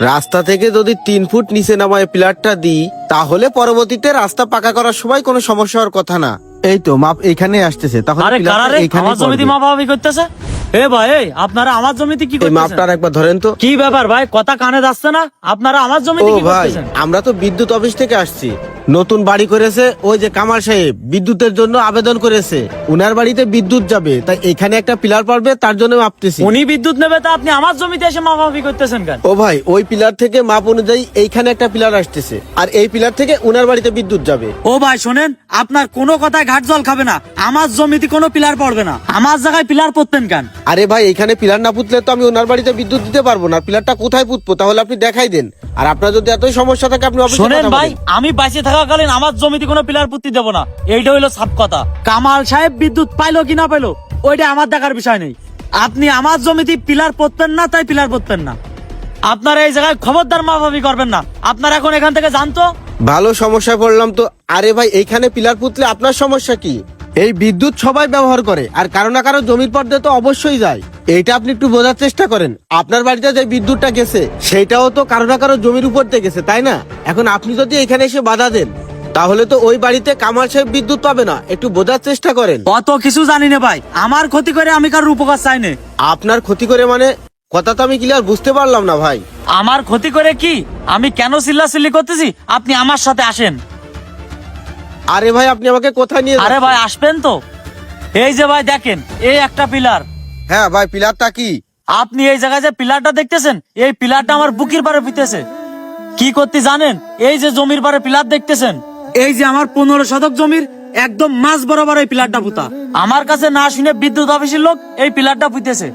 রাস্তা থেকে যদি 3 ফুট নিচে নামায় পিলারটা দিই তাহলে পরবর্তীতে রাস্তা পাকা করার সময় কোনো সমস্যা হওয়ার কথা না। এই তো মাপ এইখানে আসতেছে, তাহলে আরে পিলারটা কারারে এইখানেই আমার জমিতে পড়বে। মাপামাপি করতেছে। এ ভাই এই আপনারা আমার জমিতে কি এই করতেছেন? মাপটা একবার ধরেন তো। কি ব্যাপার ভাই, কথা কানে যাচ্ছে না? আপনারা আমার ও জমিতে কি ভাই, করতেছেন? আমরা তো বিদ্যুৎ অফিস থেকে আসছি। নতুন বাড়ি করেছে ওই যে কামাল সাহেব, বিদ্যুতের জন্য আবেদন করেছে। উনার বাড়িতে বিদ্যুৎ যাবে, তাই এখানে একটা পিলার পড়বে, তার জন্য মাপতেছি। উনি বিদ্যুৎ নেবে তা আপনি আমার জমিতে এসে মাপামাপি করতেছেন কেন? ও ভাই, ওই পিলার থেকে মাপ অনুযায়ী এইখানে একটা পিলার আসতেছে, আর এই পিলার থেকে উনার বাড়িতে বিদ্যুৎ যাবে। ও ভাই শোনেন, আপনার কোনো কথায় ঘাট জল খাবে না। আমার জমিতে কোনো পিলার পড়বে না। আমার জায়গায় পিলার পড়তেন কেন? আরে ভাই, এখানে পিলার না পুতলে তো আমি ওনার বাড়িতে বিদ্যুৎ দিতে পারবো না। পিলারটা কোথায় পুতবো তাহলে আপনি দেখাই দেন। আর আপনার যদি এতই সমস্যা থাকে আপনি অফিসে শোনেন কথা ভাই, বলেন। আমি বাইচে থাকাকালীন আমার জমিতে কোনো পিলার পুঁতি দেবো না, এইটা হইলো সাপ কথা। কামাল সাহেব বিদ্যুৎ পাইলো কি না পাইলো ওইটা আমার দেখার বিষয় নেই। আপনি আমার জমিতে পিলার পড়তেন না, তাই পিলার পড়তেন না। আপনারা এই জায়গায় খবরদার মাপামাপি করবেন না। আপনারা এখন এখান থেকে জানতো। ভালো সমস্যায় পড়লাম তো। আরে ভাই, এইখানে পিলার পুতলে আপনার সমস্যা কি? এই বিদ্যুৎ সবাই ব্যবহার করে, আর কারো না কারো জমির পর্দে তো অবশ্যই যায়। এইটা আপনি একটু বোঝার চেষ্টা করেন। আপনার বাড়িতে যে বিদ্যুৎটা গেছে সেটাও তো কারো না কারো জমির উপর দিয়ে গেছে, তাই না? এখন আপনি যদি এখানে এসে বাধা দেন তাহলে তো ওই বাড়িতে কামাল সাহেব বিদ্যুৎ পাবে না। একটু বোঝার চেষ্টা করেন। অত কিছু জানি না ভাই, আমার ক্ষতি করে আমি কারোর উপকার চাই না। আপনার ক্ষতি করে মানে? কথা তো আমি ক্লিয়ার বুঝতে পারলাম না ভাই। আমার ক্ষতি করে কি? আমি কেন চিল্লাচিল্লি করতেছি আপনি আমার সাথে আসেন। আরে ভাই, আপনি আমাকে কোথায় নিয়ে আরে যাচ্ছেন? ভাই আসবেন তো। এই যে ভাই দেখেন, এই একটা পিলার। হ্যাঁ ভাই, পিলারটা কি? আপনি এই জায়গায় যে পিলারটা দেখতেছেন, এই পিলারটা আমার বুকের পারে পিতেছে। কি করতে জানেন? এই যে জমির পারে পিলার দেখতেছেন, এই যে আমার 15 শতক জমির একদম মাঝ বরাবর এই পিলারটা পুঁতা। আমার কাছে না শুনে বিদ্যুৎ অফিসের লোক এই পিলারটা পুঁতেছে।